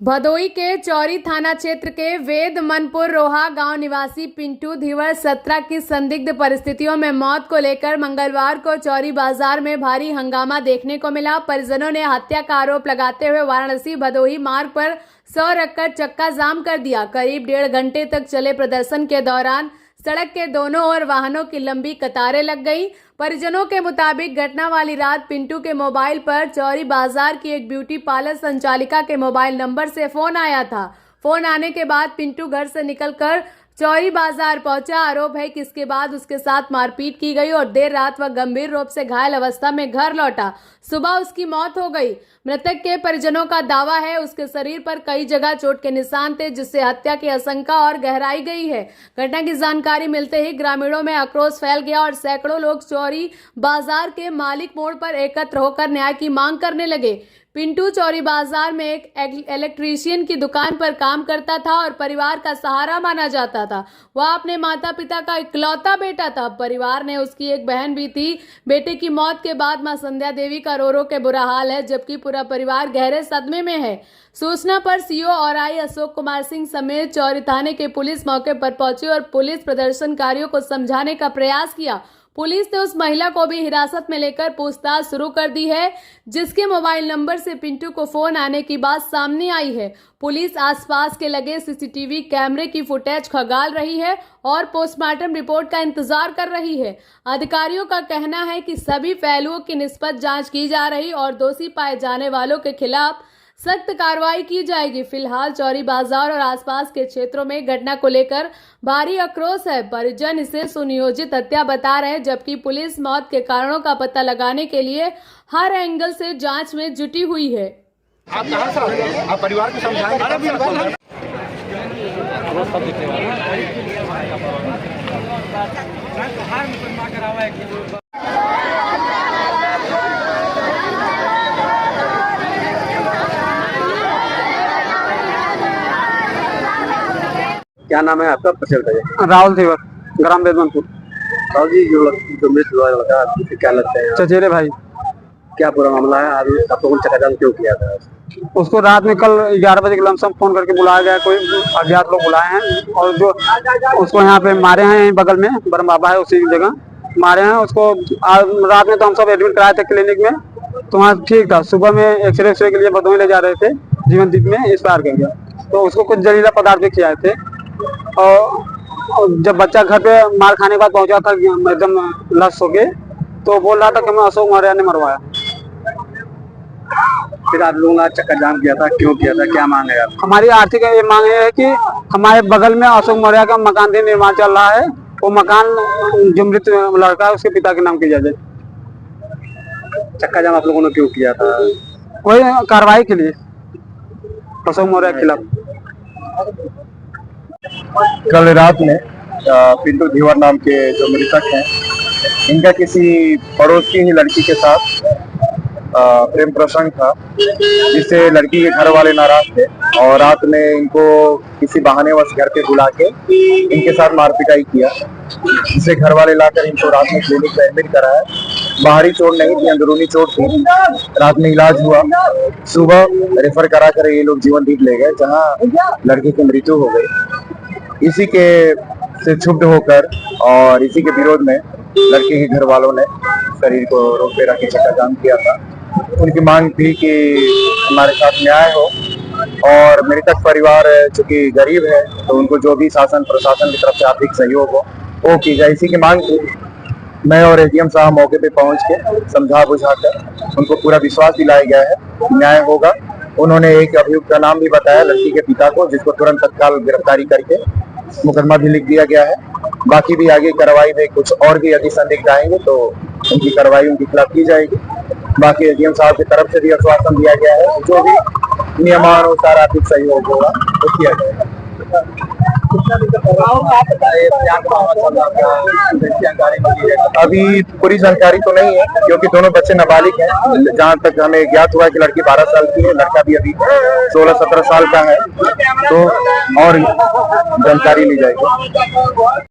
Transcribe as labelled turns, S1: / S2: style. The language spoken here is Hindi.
S1: भदोई के चौरी थाना क्षेत्र के वेद मनपुर रोहा गांव निवासी पिंटू धीवर 17 की संदिग्ध परिस्थितियों में मौत को लेकर मंगलवार को चौरी बाजार में भारी हंगामा देखने को मिला। परिजनों ने हत्या का आरोप लगाते हुए वाराणसी भदोही मार्ग पर 100 रखकर चक्का जाम कर दिया। करीब 1.5 घंटे तक चले प्रदर्शन के दौरान सड़क के दोनों ओर वाहनों की लंबी कतारें लग गई। परिजनों के मुताबिक घटना वाली रात पिंटू के मोबाइल पर चौरी बाजार की एक ब्यूटी पार्लर संचालिका के मोबाइल नंबर से फोन आया था। फोन आने के बाद पिंटू घर से निकलकर चौरी बाजार पहुंचा। आरोप है कि इसके बाद उसके साथ मारपीट की गई और देर रात वह गंभीर रूप से घायल अवस्था में घर लौटा। सुबह उसकी मौत हो गई। मृतक के परिजनों का दावा है उसके शरीर पर कई जगह चोट के निशान थे, जिससे हत्या की आशंका और गहराई गई है। घटना की जानकारी मिलते ही ग्रामीणों में आक्रोश फैल गया और सैकड़ों लोग चौरी बाजार के मालिक मोड़ पर एकत्र होकर न्याय की मांग करने लगे। पिंटू चौरी बाजार में एक इलेक्ट्रीशियन की दुकान पर काम करता था और परिवार का सहारा माना जाता था। वह अपने माता पिता का इकलौता बेटा था। परिवार ने उसकी एक बहन भी थी। बेटे की मौत के बाद मां संध्या देवी का रो रो के बुरा हाल है, जबकि पूरा परिवार गहरे सदमे में है। सूचना पर सीओ और आई अशोक कुमार सिंह समेत चौरी थाने के पुलिस मौके पर पहुंची और पुलिस प्रदर्शनकारियों को समझाने का प्रयास किया। पुलिस ने उस महिला को भी हिरासत में लेकर पूछताछ शुरू कर दी है, जिसके मोबाइल नंबर से पिंटू को फोन आने की बात सामने आई है। पुलिस आसपास के लगे सीसीटीवी कैमरे की फुटेज खंगाल रही है और पोस्टमार्टम रिपोर्ट का इंतजार कर रही है। अधिकारियों का कहना है कि सभी पहलुओं की निष्पक्ष जांच की जा रही और दोषी पाए जाने वालों के खिलाफ सख्त कार्रवाई की जाएगी। फिलहाल चौरी बाजार और आसपास के क्षेत्रों में घटना को लेकर भारी आक्रोश है। परिजन इसे सुनियोजित हत्या बता रहे हैं, जबकि पुलिस मौत के कारणों का पता लगाने के लिए हर एंगल से जांच में जुटी हुई है।
S2: आप कहां से आप परिवार को समझाएंगे?
S3: क्या नाम है आपका? परिचय बताइए।
S4: राहुल धीवर, ग्राम वेदमनपुर।
S3: राहुल जी, जो मृत हुआ लड़का, आपको क्या लगता है?
S4: चचेरे भाई।
S3: क्या पूरा मामला है? आज आप लोगों ने चक्काजाम क्यों किया था?
S4: उसको रात में कल 11 बजे के लमसम फोन करके बुलाया गया, कोई अज्ञात लोग बुलाए हैं और जो उसको यहाँ पे मारे हैं, बगल में बरम बाबा है उसी जगह मारे हैं उसको। रात में तो हम सब एडमिट कराए थे क्लिनिक में, तो वहाँ ठीक था। सुबह में एक्सरे के लिए भदोही ले जा रहे थे, जीवनदीप में एक्सपायर कर गया। तो उसको कुछ जहरीला पदार्थ भी खिलाए थे और जब बच्चा घर पे मार खाने के बाद पहुंचा था एकदम लस हो गए, तो बोल रहा था कि मैं अशोक मौर्य ने मरवाया।
S3: फिर आप लोगों ने चक्का जाम किया था, क्यों किया था? क्या मांग है आप?
S4: हमारी आर्थिक ये मांग है कि हमारे बगल में अशोक मौर्य का मकान भी निर्माण चल रहा है, वो मकान जो मृत लड़का है उसके पिता के नाम किया जाए।
S3: चक्का जाम आप लोगों ने क्यों किया था?
S4: वही कार्रवाई के लिए अशोक मौर्य के खिलाफ।
S2: कल रात में पिंटू धीवर नाम के जो मृतक हैं, इनका किसी पड़ोस की ही लड़की के साथ प्रेम प्रसंग था, जिससे लड़की के घर वाले नाराज थे और रात में इनको किसी बहाने वश घर पे बुला के इनके साथ मारपिटाई किया, जिससे घर वाले लाकर इनको रात में क्लिनिक में एडमिट कराया। बाहरी चोट नहीं थी, अंदरूनी चोट थी। रात में इलाज हुआ, सुबह रेफर करा कर ये लोग जीवनदीप ले गए, जहाँ लड़की की मृत्यु हो गई। इसी के से क्षुब्ध होकर और इसी के विरोध में लड़के के घर वालों ने शरीर को रोक पे रख के चक्काजाम किया था। उनकी मांग थी कि हमारे साथ न्याय हो और मृतक परिवार चूंकि गरीब है, तो उनको जो भी शासन प्रशासन की तरफ से आर्थिक सहयोग हो वो की जाए, इसी की मांग थी। मैं और एडीएम साहब मौके पे पहुंच के समझा बुझाकर उनको पूरा विश्वास दिलाया गया है, न्याय होगा। उन्होंने एक अभियुक्त का नाम भी बताया लड़की के पिता को, जिसको तुरंत तत्काल गिरफ्तारी करके मुकदमा भी लिख दिया गया है। बाकी भी आगे कार्रवाई में कुछ और भी यदि संदिग्ध आएंगे तो उनकी कार्रवाई उनके खिलाफ की जाएगी। बाकी एडीएम साहब की तरफ से भी आश्वासन दिया गया है, जो भी नियमानुसार आर्थिक सहयोग होगा वो किया जाएगा। अभी पूरी जानकारी तो नहीं है, क्योंकि दोनों बच्चे नाबालिग हैं। जहाँ तक हमें ज्ञात हुआ है कि लड़की 12 साल की है, लड़का भी अभी 16-17 साल का है, तो और जानकारी ली जाएगी।